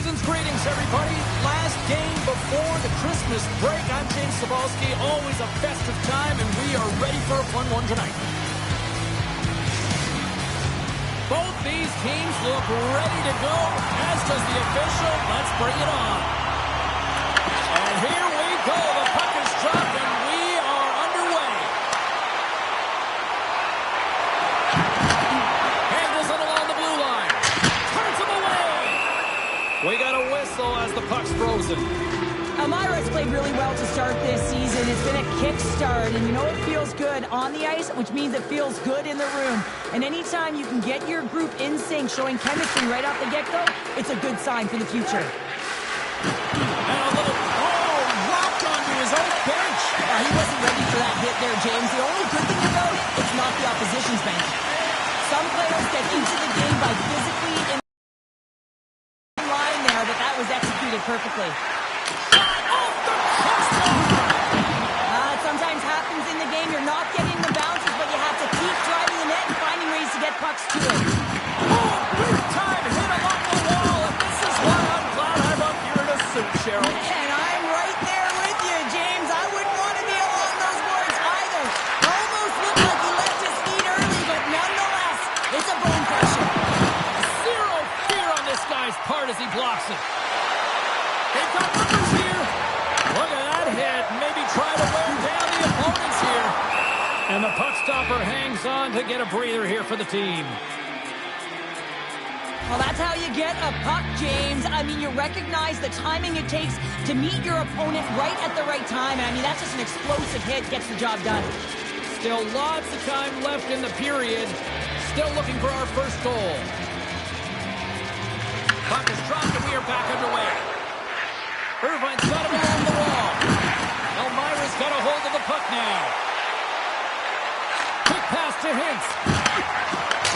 Season's greetings, everybody. Last game before the Christmas break. I'm James Cebulski. Always a festive time, and we are ready for a fun one tonight. Both these teams look ready to go, as does the official. Let's bring it on. And here we go. The puck is dropped, and we are underway. Handles it along the blue line. Turns him away. We got a whistle as the puck's frozen. Elmira's played really well to start this season. It's been a kickstart, and you know it feels good on the ice, which means it feels good in the room. And anytime you can get your group in sync, showing chemistry right off the get-go, it's a good sign for the future. And a little, dropped onto his own bench. He wasn't ready for that hit there, James. The only good thing about it, it's not the opposition's bench. Some players get into the game by physically in line there, but that was executed perfectly. It sometimes happens in the game. You're not getting the bounces, but you have to keep driving the net and finding ways to get pucks to it. Big time hit along the wall, and this is why I'm glad I'm up here in a suit, Cheryl. And I'm right there with you, James. I wouldn't want to be along those boards either. Almost looked like he left his feet early, but nonetheless, it's a bone crusher. Zero fear on this guy's part as he blocks it. They've got numbers here. Look at that hit. Maybe try to wear down the opponents here. And the puck stopper hangs on to get a breather here for the team. Well, that's how you get a puck, James. I mean, you recognize the timing it takes to meet your opponent right at the right time. And I mean, that's just an explosive hit, gets the job done. Still lots of time left in the period. Still looking for our first goal. Puck is dropped and we are back underway. Irvine's got him along the wall. Elmira's got a hold of the puck now. Quick pass to Hintz.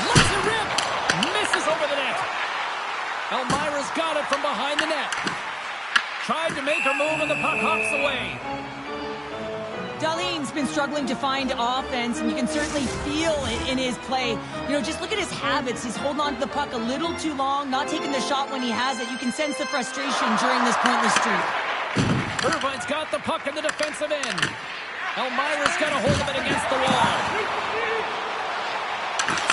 Lets it rip. Misses over the net. Elmira's got it from behind the net. Tried to make her move and the puck hops away. Darlene's been struggling to find offense, and you can certainly feel it in his play. You know, just look at his habits. He's holding on to the puck a little too long, not taking the shot when he has it. You can sense the frustration during this pointless streak. Irvine's got the puck in the defensive end. Elmira's got a hold of it against the wall.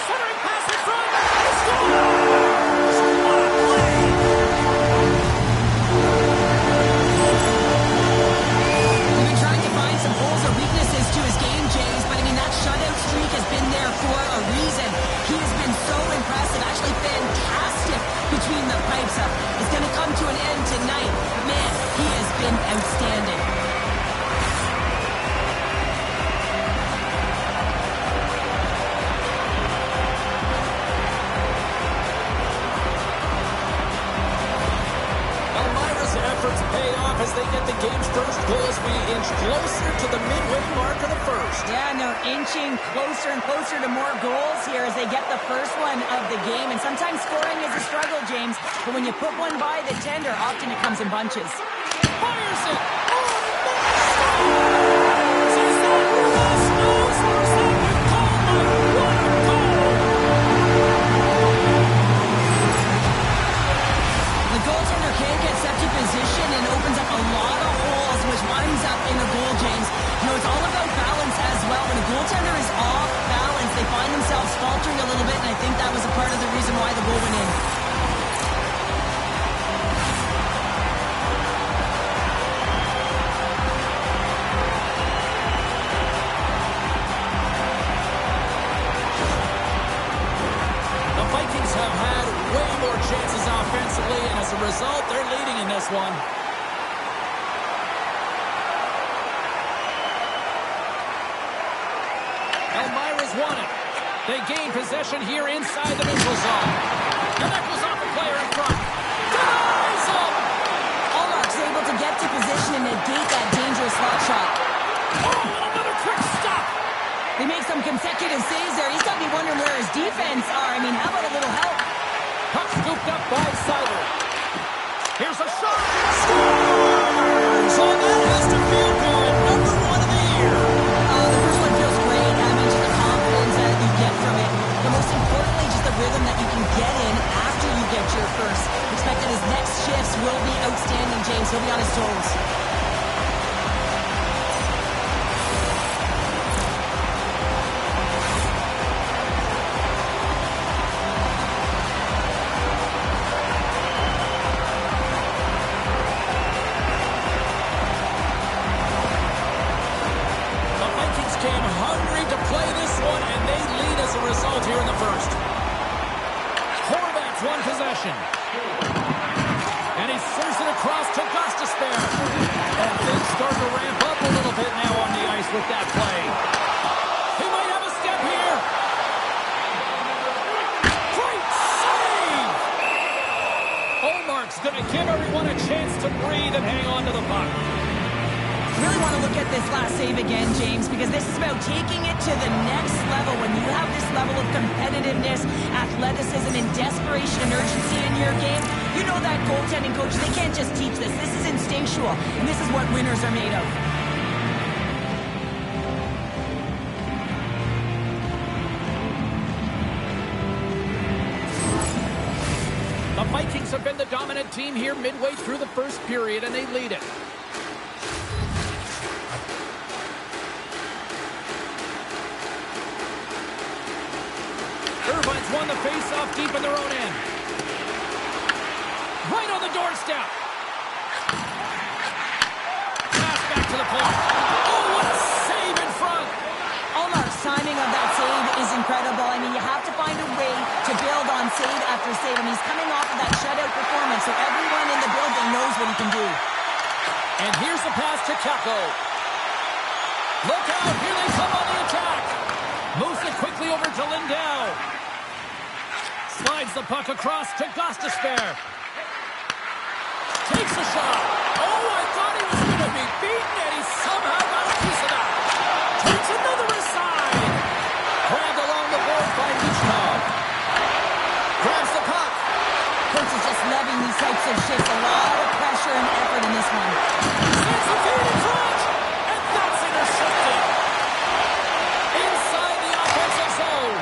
Centering pass in front. He scores! What a play! We've been trying to find some holes or weaknesses to his game, James, but I mean, that shutout streak has been there for a reason. He has been so impressive, actually fantastic between the pipes. It's going to come to an end tonight. Man, he has been outstanding. Elmira's efforts pay off as they get the game's first goal as we inch closer to the midway mark of the first. Yeah, and they're inching closer and closer to more goals here as they get the first one of the game. And sometimes scoring is a struggle, James, but when you put one by the tender, often it comes in bunches. Fires it! Is that Ross knows or is that what called my what a goal? The goaltender can get set to position and opens up a lot of holes, which winds up in a goal, James. You know, it's all about balance as well. When a goaltender is off balance, they find themselves faltering a little bit, and I think that was a part of the reason why the goal went in. The Vikings have had way more chances offensively, and as a result, they're leading in this one. Elmira's won it. They gain possession here inside the neutral zone. And that goes off the player in front. Denies him! Allmark's able to get to position and negate that dangerous slot shot. Oh, another quick stop! They make some consecutive saves there. He's got to be wondering where his defense are. I mean, how about a little help? Puck scooped up by Siler. Here's a shot. Scores! Oh, that has to feel good. Number one of the year. The first one feels great. I mean, just the confidence that you get from it. But most importantly, just the rhythm that you can get in after you get your first. Expect that his next shifts James. He'll be on his toes. Came hungry to play this one, and they lead as a result here in the first. Horvat's won possession. And he serves it across to Gostisbehere. And things start to ramp up a little bit now on the ice with that play. He might have a step here. Great save! Omark's going to give everyone a chance to breathe and hang on to the puck. Really want to look at this last save again, James, because this is about taking it to the next level. When you have this level of competitiveness, athleticism, and desperation and urgency in your game, you know that goaltending coach, they can't just teach this. This is instinctual, and this is what winners are made of. The Vikings have been the dominant team here midway through the first period, and they lead it. Irvine's won the face-off deep in their own end. Right on the doorstep. Pass back to the point. Oh, what a save in front. Omark's timing of that save is incredible. I mean, you have to find a way to build on save after save. And he's coming off of that shutout performance, so everyone in the building knows what he can do. And here's the pass to Kako. Look out, here they come on the attack. Moves it quickly over to Lindell. Slides the puck across to Gostisbehere. Takes a shot. Oh, I thought he was going to be beaten, and he somehow got a piece of that. Takes another aside. Grabbed along the board by Nishnov. Grabs the puck. Coach is just loving these types of shifts. A lot of pressure and effort in this one. Sends the feed in front, and that's intercepted. Inside the offensive zone.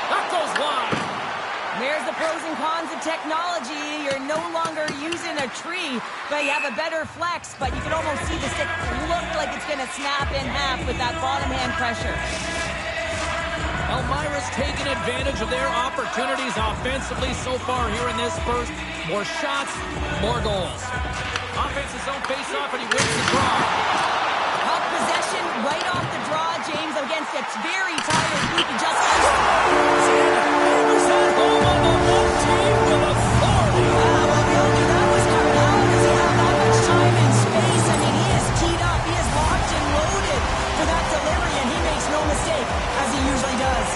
That goes wide. There's the pros and cons of technology. You're no longer using a tree, but you have a better flex, but you can almost see the stick look like it's going to snap in half with that bottom hand pressure. Elmira's taken advantage of their opportunities offensively so far here in this first. More shots, more goals. Offense's own face-off, and he wins the draw. Puck possession right off the draw, James, against a very tired group. He just at home on the home team with authority. Well, we all knew that was coming. How does he have that much time and space? I mean, he is teed up. He is locked and loaded for that delivery, and he makes no mistake, as he usually does.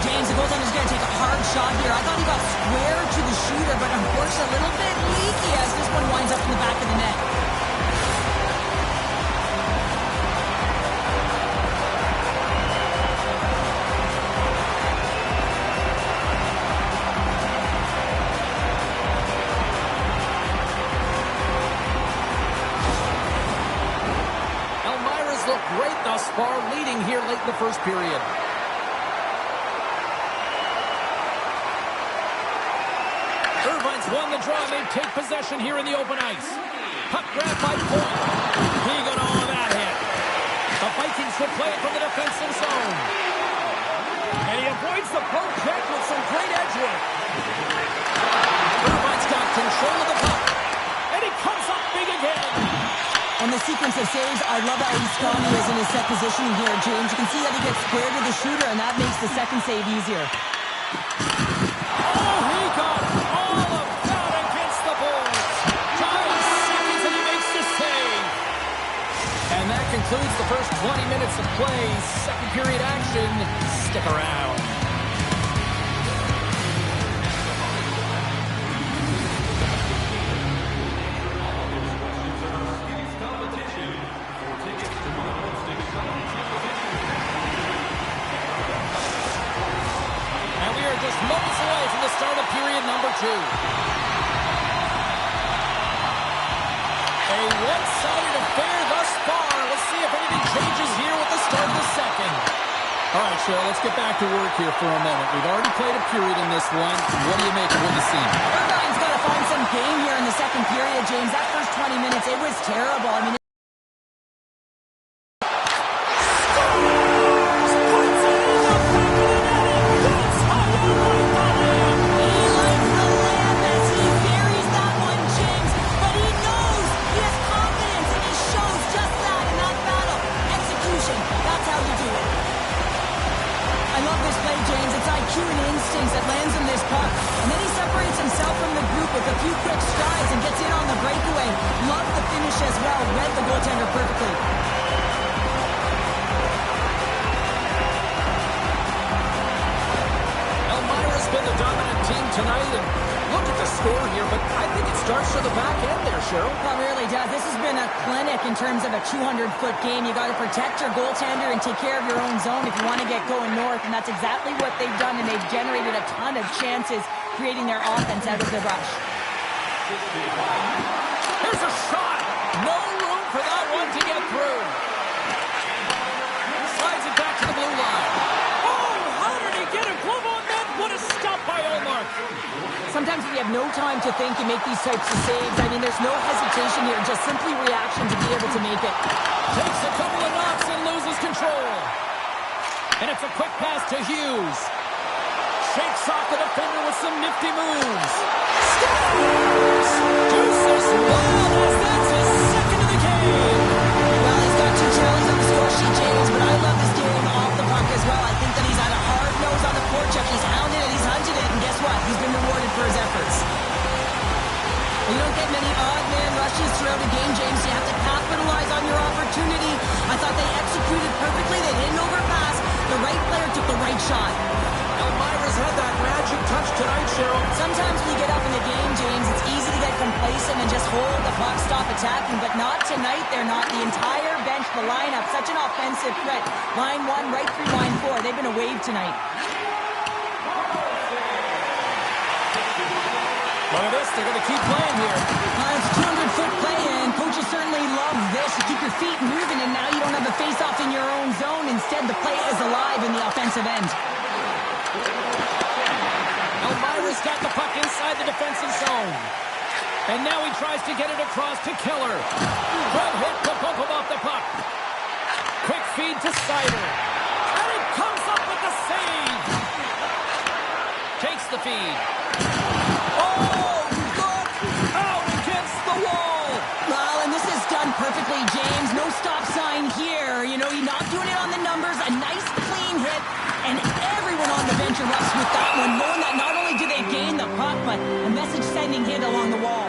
James, the goaltender's going to take a hard shot here. I thought he got square to the shooter, but unfortunately a little bit leaky as this one winds up in the back of the net. Look great thus far, leading here late in the first period. Irvine's won the draw. They take possession here in the open ice. Puck grab by Point. He got all of that hit. The Vikings will play it from the defensive zone. And he avoids the poke check with some great edge work. Irvine's got control of the puck. And he comes up big again. On the sequence of saves, I love how strong he is in his set positioning here, James. You can see that he gets square to the shooter, and that makes the second save easier. Oh, he got all of that against the boards. 5 seconds, and he makes the save. And that concludes the first 20 minutes of play. Second period action. Stick around. Just moments away from the start of period number 2. A one-sided affair thus far. Let's see if anything changes here with the start of the second. All right, Cheryl, let's get back to work here for a moment. We've already played a period in this one. What do you make of what you've seen? Irvine's got to find some game here in the second second period, James. That first 20 minutes, it was terrible. I mean, that lands him this puck. And then he separates himself from the group with a few quick strides and gets in on the breakaway. Love the finish as well. Read the goaltender perfectly. Elmira's been the dominant team tonight, and look at the score here, but I think it starts to the back end there, Cheryl. Well, it really does. This has been a clinic in terms of a 200-foot game. You got to protect your goaltender and take care of your own zone if you want to get going north, and that's exactly what they've done, and they've generated a ton of chances creating their offense out of the rush. Here's a shot. No room for that one to get through. Slides it back to the blue line. Oh, how did he get a glove on that? What a stop by Omar. Sometimes if you have no time to think, you make these types of saves. I mean, there's no hesitation here, just simply reaction to be able to make it. Takes a couple of knocks and loses control. And it's a quick pass to Hughes. Shakes off the defender with some nifty moves. Scores! Deuces Wild, that's his second of the game. Well, he's got 2 challenges on the score sheet, James, but I love his game off the puck as well. I think that he's had a hard nose on the forecheck. He's hounded it, he's hunted it, and guess what? He's been rewarded for his efforts. You don't get many odd man rushes throughout a game, James. You have to capitalize on your opportunity. I thought they executed perfectly. They didn't overpass. The right player took the right shot. Elmira's had that magic touch tonight, Cheryl. Sometimes when you get up in the game, James, it's easy to get complacent and just hold the puck, stop attacking, but not tonight. They're not. The entire bench, the lineup, such an offensive threat. Line 1 right through line 4. They've been a wave tonight. Look at this, they're going to keep playing here. It's 200-foot play, and coaches certainly love this. You keep your feet moving, and now you don't have a face-off in your own zone. Instead, the play is alive in the offensive end. Elmira's got the puck inside the defensive zone. And now he tries to get it across to Keller. Good hit to bump him off the puck. Quick feed to Sider. And he comes up with the save. Takes the feed. Oh, look out against the wall. Well, and this is done perfectly, James. No stop sign here. You know, you're not doing it on the numbers. A nice, clean hit. And everyone on the bench erupts with that one, knowing that not only do they gain the puck, but a message-sending hit along the wall.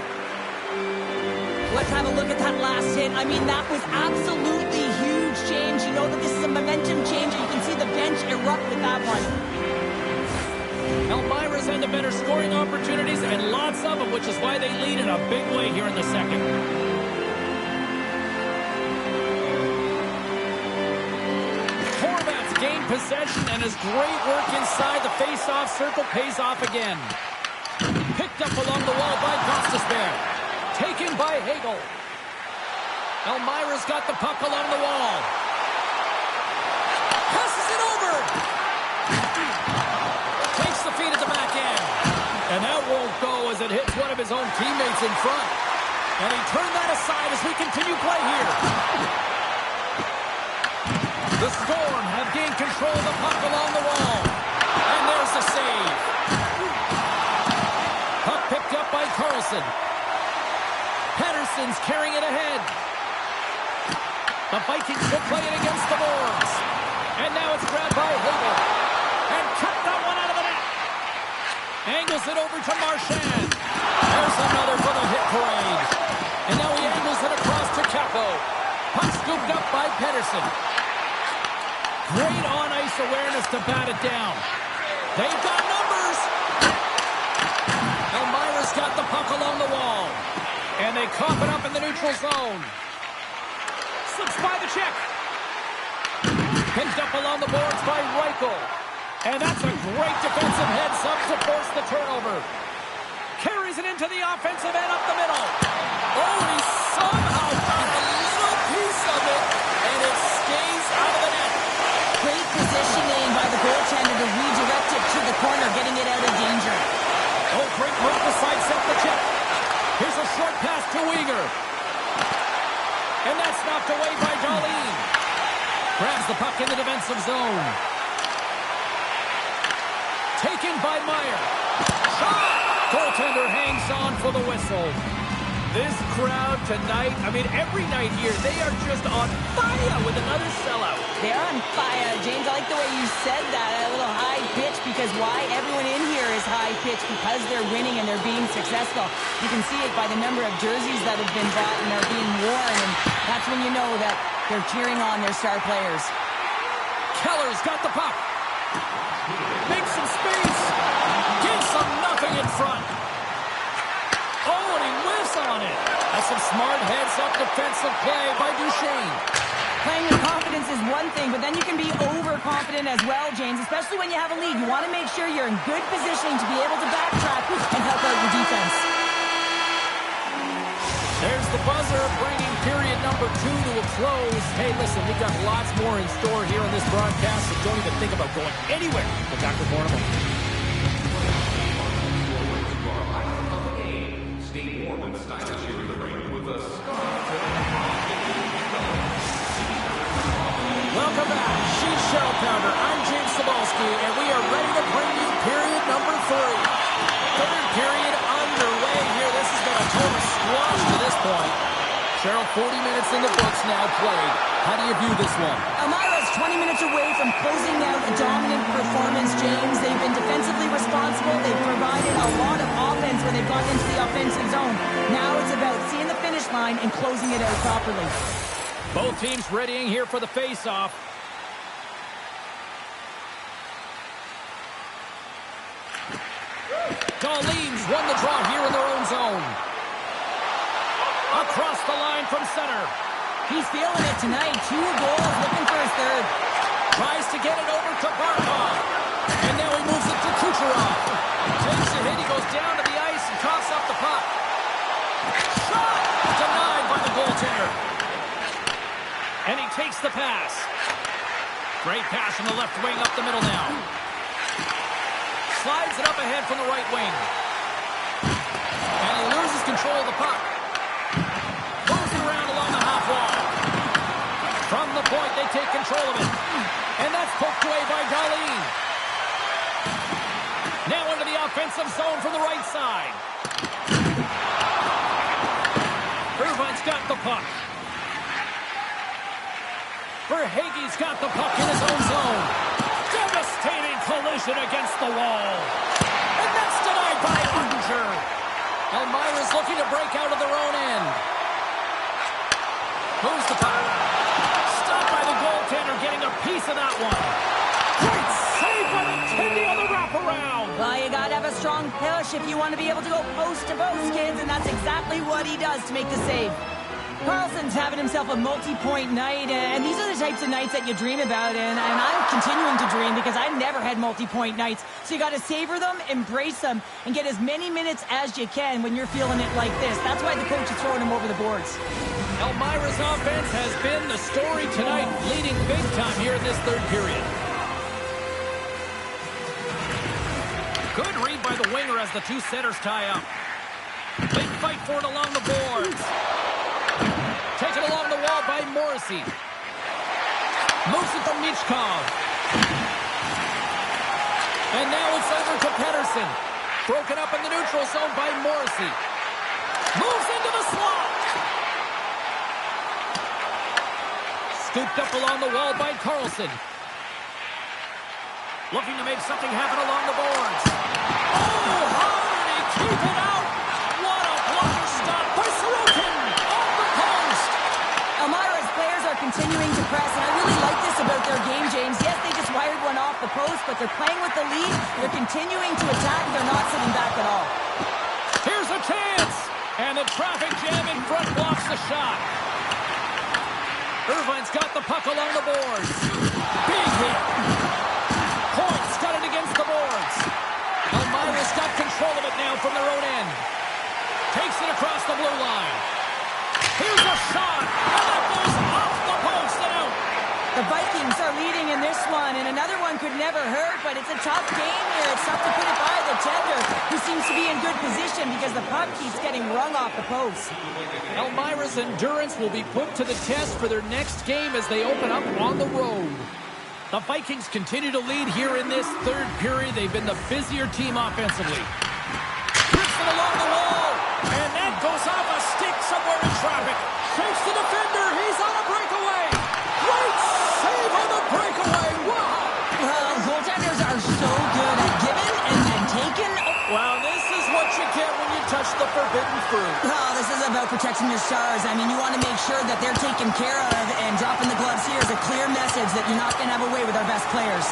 Let's have a look at that last hit. I mean, that was absolutely huge, James. You know that this is a momentum change, and you can see the bench erupt with that one. Elmira's had the better scoring opportunities, and lots of them, which is why they lead in a big way here in the second. Horvat's gained possession, and his great work inside the face-off circle pays off again. Picked up along the wall by Gostisbehere. Taken by Hagel. Elmira's got the puck along the wall. Passes it over. Takes the feed at the back end. And that won't go as it hits one of his own teammates in front. And he turned that aside as we continue play here. The Storm have gained control of the puck along the wall. And there's the save. Puck picked up by Carlson. Patterson's carrying it ahead. The Vikings will play it against the boards. And now it's grabbed by Hagel. And cut that one out of the net. Angles it over to Marchand. There's another for the hit parade. And now he angles it across to Capo. Puck scooped up by Pedersen. Great on-ice awareness to bat it down. They've got numbers. Elmira's got the puck along the wall. And they cough it up in the neutral zone. Slips by the check. Picked up along the boards by Reichel. And that's a great defensive heads-up to force the turnover. Carries it into the offensive end up the middle. Oh, he somehow got a little piece of it. And it stays out of the net. Great positioning by the goaltender to redirect it to the corner, getting it out of danger. Oh, great move to sidestep the check. Here's a short Knocked away by Darlene. Grabs the puck in the defensive zone. Taken by Meyer. Shot! Goaltender hangs on for the whistle. This crowd tonight, I mean, every night here, they are just on fire with another sellout. They're on fire. James, I like the way you said that, a little high pitch, because why? Everyone in here is high pitch because they're winning and they're being successful. You can see it by the number of jerseys that have been bought and are being worn, and that's when you know that they're cheering on their star players. Keller's got the puck. Makes some space. Gives them nothing in front. Oh, and he whiffs on it. That's some smart heads-up defensive play by Duchesne. Playing with confidence is one thing, but then you can be overconfident as well, James, especially when you have a lead. You want to make sure you're in good positioning to be able to backtrack and help out your defense. There's the buzzer, bringing period number 2 to a close. Hey, listen, we've got lots more in store here on this broadcast, so don't even think about going anywhere. We'll back with more in a moment. Welcome back, Sheet Shell Pounder. I'm James Cebulski, and we are ready to bring you period number 3. Third period underway here. This has been a total squash to this point. Cheryl, 40 minutes in the books now played. How do you view this one? Elmira's 20 minutes away from closing out a dominant performance, James. They've been defensively responsible. They've provided a lot of offense when they've gotten into the offensive zone. Now it's about seeing the finish line and closing it out properly. Both teams readying here for the face-off. Darlene's won the draw here in their own zone. Across the line from center. He's feeling it tonight. 2 goals, looking for his third. Tries to get it over to Barkov. And now he moves it to Kucherov. Takes a hit, he goes down to the ice and coughs up the puck. Shot! Denied by the goaltender. And he takes the pass. Great pass from the left wing up the middle now. Slides it up ahead from the right wing. And he loses control of the puck. Moves it around along the half wall. From the point, they take control of it. And that's poked away by Darlene. Now into the offensive zone from the right side. Irvine's got the puck. Verhaeghe's got the puck in his own zone. Devastating collision against the wall. And that's denied by Ottinger. Elmira's looking to break out of their own end. Moves the puck. Stopped by the goaltender, getting a piece of that one. Great save by the Tindy on the wraparound. Well, you got to have a strong push if you want to be able to go post to post, kids, and that's exactly what he does to make the save. Carlson's having himself a multi-point night, and these are the types of nights that you dream about, and I'm continuing to dream because I've never had multi-point nights. So you got to savor them, embrace them, and get as many minutes as you can when you're feeling it like this. That's why the coach is throwing him over the boards. Elmira's offense has been the story tonight, leading big time here in this third period. Good read by the winger as the two centers tie up. Big fight for it along the boards. Taken along the wall by Morrissey. Moves it to Michkov. And now it's over to Pettersson. Broken up in the neutral zone by Morrissey. Moves into the slot. Scooped up along the wall by Carlson. Looking to make something happen along the boards. Oh, hard! He keep it out! What a blocker stop by Sorokin! Off the post! Elmira's players are continuing to press, and I really like this about their game, James. Yes, they just wired one off the post, but they're playing with the lead. They're continuing to attack. They're not sitting back at all. Here's a chance! And the traffic jam in front blocks the shot. Irvine's got the puck along the boards. Big hit. Points got it against the boards. Elmira's got control of it now from their own end. Takes it across the blue line. Here's a shot. And that goes off the post and out. The Vikings are leading in this this one, and another one could never hurt, but it's a tough game here. It's tough to put it by the tender, who seems to be in good position because the puck keeps getting rung off the post. Elmira's endurance will be put to the test for their next game as they open up on the road. The Vikings continue to lead here in this third period. They've been the busier team offensively. Rips it along the wall, and that goes off a stick somewhere in traffic. Shakes the defender. He's on a breakaway. Great save on the breakaway. Wow. Well, goaltenders are so good at giving and then taking. Well, this is what you get when you touch the forbidden fruit. Well, this is about protecting your stars. I mean, you want to make sure that they're taken care of, and dropping the gloves here is a clear message that you're not going to have a way with our best players.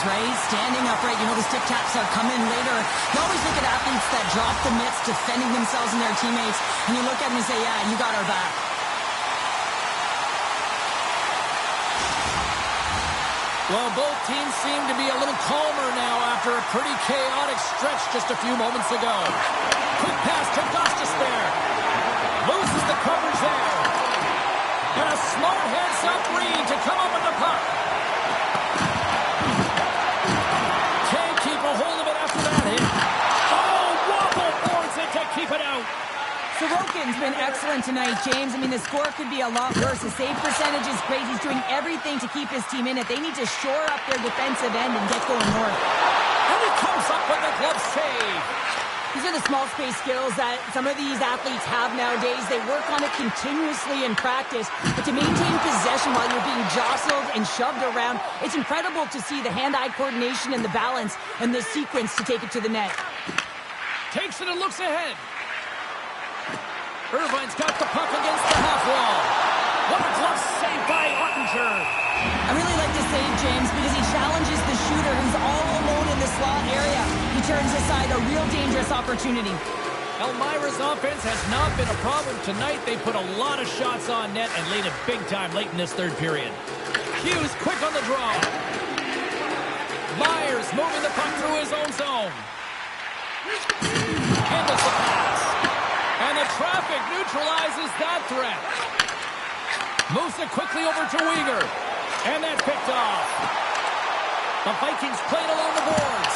Right? Standing upright, you know the stick taps are coming later. You always look at athletes that drop the mitts, defending themselves and their teammates, and you look at them and say, yeah, you got our back. Well, both teams seem to be a little calmer now after a pretty chaotic stretch just a few moments ago. Quick pass to Gostis there. Loses the coverage there. And a smart heads-up read to come up with the puck. Can't keep a hold of it after that hit. Oh, wobble boards it to keep it out. Sorokin's been excellent tonight, James. I mean, the score could be a lot worse. The save percentage is great. He's doing everything to keep his team in it. They need to shore up their defensive end and get going north. And he comes up with the glove save. These are the small space skills that some of these athletes have nowadays. They work on it continuously in practice. But to maintain possession while you're being jostled and shoved around, it's incredible to see the hand-eye coordination and the balance and the sequence to take it to the net. Takes it and looks ahead. Irvine's got the puck against the half wall. What a glove save by Ottinger. I really like to save James because he challenges the shooter who's all alone in the slot area. He turns aside a real dangerous opportunity. Elmira's offense has not been a problem tonight. They put a lot of shots on net and laid it big time late in this third period. Hughes quick on the draw. Myers moving the puck through his own zone. Handles the pass. And the traffic neutralizes that threat. Moves it quickly over to Weegar. And that's picked off. The Vikings played along the boards.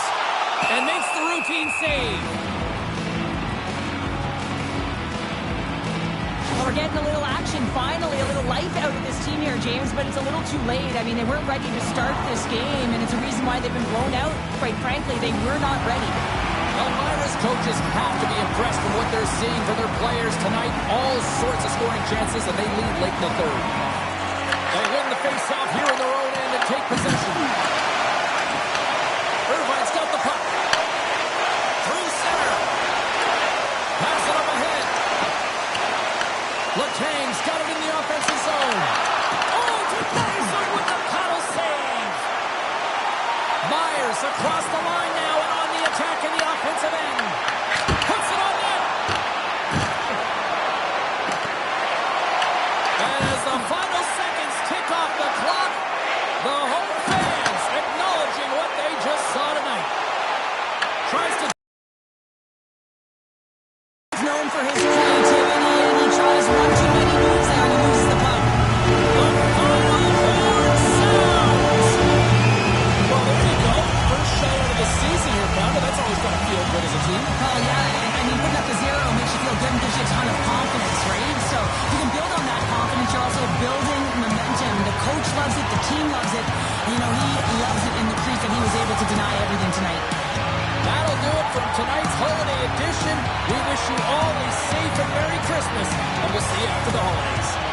And makes the routine save. Well, we're getting a little action finally, a little life out of this team here, James, but it's a little too late. I mean, they weren't ready to start this game, and it's a reason why they've been blown out. Quite frankly, they were not ready. Elmira's coaches have to be impressed with what they're seeing from their players tonight. All sorts of scoring chances, and they lead late in the third. They win the face-off here in their own end and take possession. Irvine's got the puck. Through center. Pass it up ahead. Letang's got it in the offensive zone. Oh, denies him with the paddle save. Myers across the line now and on the attack in the offensive end. Puts it on net. And as the final seconds tick off the clock, the home fans acknowledging what they just saw tonight. Tries to... He's known for his creativity, and he tries one too many moves there and he loses the puck. The final horn sounds. Well, there you go. First shutout of the season here, Pounder. That's always going to feel good as a team. Oh, yeah, I mean, putting up the zero makes you feel good and gives you a ton of confidence, right? So if you can build on that confidence, you're also building momentum. The coach loves it, the team loves it. You know, he loves it in the crease that he was able to deny everything tonight. That'll do it from tonight's holiday edition. We wish you all a safe and Merry Christmas, and we'll see you after the holidays.